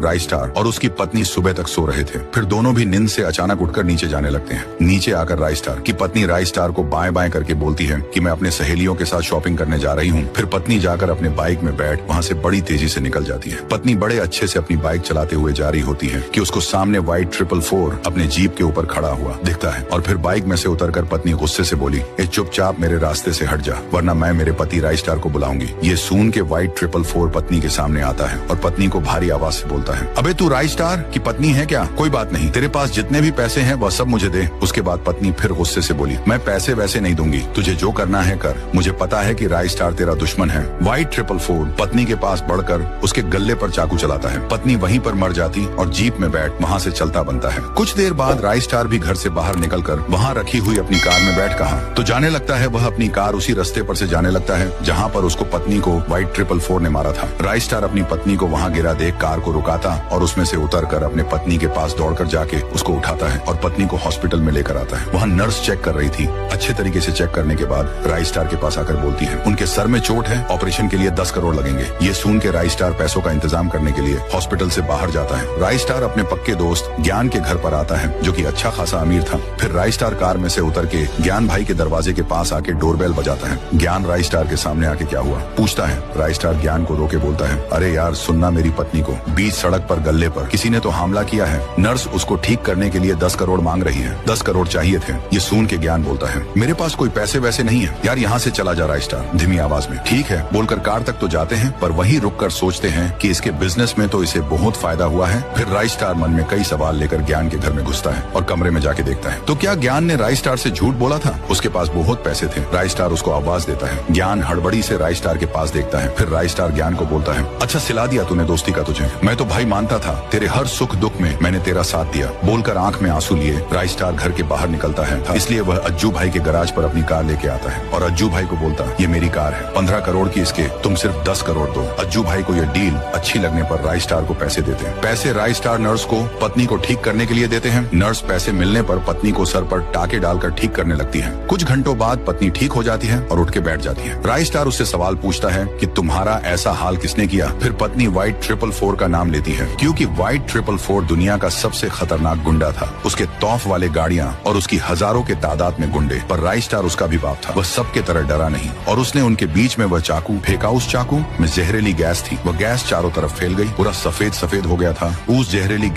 राय star और उसकी पत्नी सुबह तक सो रहे थे। फिर दोनों भी नींद से अचानक उठकर नीचे जाने लगते हैं। नीचे आकर राय स्टार की पत्नी राय स्टार को बाएं बाएं करके बोलती है कि मैं अपने सहेलियों के साथ शॉपिंग करने जा रही हूँ। फिर पत्नी जाकर अपने बाइक में बैठ वहाँ से बड़ी तेजी से निकल जाती है। पत्नी बड़े अच्छे से अपनी बाइक चलाते हुए जा रही होती है कि उसको सामने व्हाइट 444 अपने जीप के ऊपर खड़ा हुआ दिखता है और फिर बाइक में से उतरकर पत्नी गुस्से से बोली, ए चुपचाप मेरे रास्ते से हट जा, वरना मैं मेरे पति राय स्टार को बुलाऊंगी। ये सुन के व्हाइट 444 पत्नी के सामने आता है और पत्नी को भारी आवाज से बोलता है, अबे तू राय स्टार की पत्नी है क्या? कोई बात नहीं, तेरे पास जितने भी पैसे हैं वह सब मुझे दे। उसके बाद पत्नी फिर गुस्से से बोली, मैं पैसे वैसे नहीं दूंगी, तुझे जो करना है कर, मुझे पता है कि राय स्टार तेरा दुश्मन है। व्हाइट 444 पत्नी के पास बढ़कर उसके गले पर चाकू चलाता है। पत्नी वहीं पर मर जाती और जीप में बैठ वहाँ से चलता बनता है। कुछ देर बाद राय स्टार भी घर से बाहर निकलकर वहाँ रखी हुई अपनी कार में बैठ कहा तो जाने लगता है। वह अपनी कार उसी रास्ते पर से जाने लगता है जहाँ पर उसको पत्नी को व्हाइट 444 ने मारा था। राय स्टार अपनी पत्नी को वहाँ गिरा देख कार को रुकाता और उसमें से उतरकर अपने पत्नी के पास दौड़कर जाके उसको उठाता है और पत्नी को हॉस्पिटल में लेकर आता है। वहाँ नर्स चेक कर रही थी। अच्छे तरीके से चेक करने के बाद राय स्टार के पास आकर बोलती है, उनके सर में चोट है, ऑपरेशन के लिए 10 करोड़ लगेंगे। ये सुन के राय स्टार पैसों का इंतजाम करने के लिए हॉस्पिटल से बाहर जाता है। राय स्टार अपने पक्के दोस्त ज्ञान के घर पर आता है जो कि अच्छा खासा अमीर था। फिर राय स्टार कार में से उतर के ज्ञान भाई के दरवाजे के पास आके डोरबेल बजाता है। ज्ञान राय स्टार के सामने आके क्या हुआ पूछता है। राय स्टार ज्ञान को रोके बोलता है, अरे यार सुनना, मेरी पत्नी को बीच सड़क पर गल्ले पर किसी ने तो हमला किया है। नर्स उसको ठीक करने के लिए 10 करोड़ मांग रही है। 10 करोड़ चाहिए थे। ये सुन के ज्ञान बोलता है, मेरे पास कोई पैसे वैसे नहीं है यार, यहाँ से चला जा। राय स्टार धीमी आवाज में, ठीक है बोलकर कार तक तो जाते हैं पर वहीं रुककर सोचते हैं कि इसके बिजनेस में तो इसे बहुत फायदा हुआ है। फिर राय स्टार मन में कई सवाल लेकर ज्ञान के घर में घुसता है और कमरे में जाके देखता है तो क्या ज्ञान ने राय स्टार से झूठ बोला था? उसके पास बहुत पैसे थे। राय स्टार उसको आवाज देता है। ज्ञान हड़बड़ी से राय स्टार के पास देखता है। फिर राय स्टार ज्ञान को बोलता है, अच्छा सिला दिया तूने दोस्ती का तुझे, मैं तो भाई मानता था तेरे हर सुख दुख में मैंने तेरा साथ दिया। बोलकर आंख में आंसू लिए राय स्टार घर के बाहर निकलता है। इसलिए वह अज्जू भाई के गराज पर अपनी कार लेके आता है और अज्जू भाई को बोलता, ये मेरी कार है, 15 करोड़ की इसके तुम सिर्फ 10 करोड़ दो। अज्जू भाई को यह डील अच्छी लगने पर राय स्टार को पैसे देते हैं। पैसे राय स्टार नर्स को पत्नी को ठीक करने के लिए देते हैं। नर्स पैसे मिलने पर पत्नी को सर पर टाके डालकर ठीक करने लगती है। कुछ घंटों बाद पत्नी ठीक हो जाती है और उठ के बैठ जाती है। राय स्टार उससे सवाल पूछता है कि तुम्हारा ऐसा हाल किसने किया? फिर पत्नी व्हाइट 444 का नाम लेती है क्योंकि व्हाइट 444 दुनिया का सबसे खतरनाक गुंडा था। उसके तौफ वाले गाड़ियां और उसकी हजारों के तादाद में गुंडे, पर राय स्टार उसका भी बाप था। वह सबके तरह डरा नहीं और उसने उनके बीच में वह चाकू फेंका। उस चाकू में जहरीली गैस थी। वह गैस चारों तरफ फैल गई, पूरा सफेद सफेद हो गया था। उस जहरीली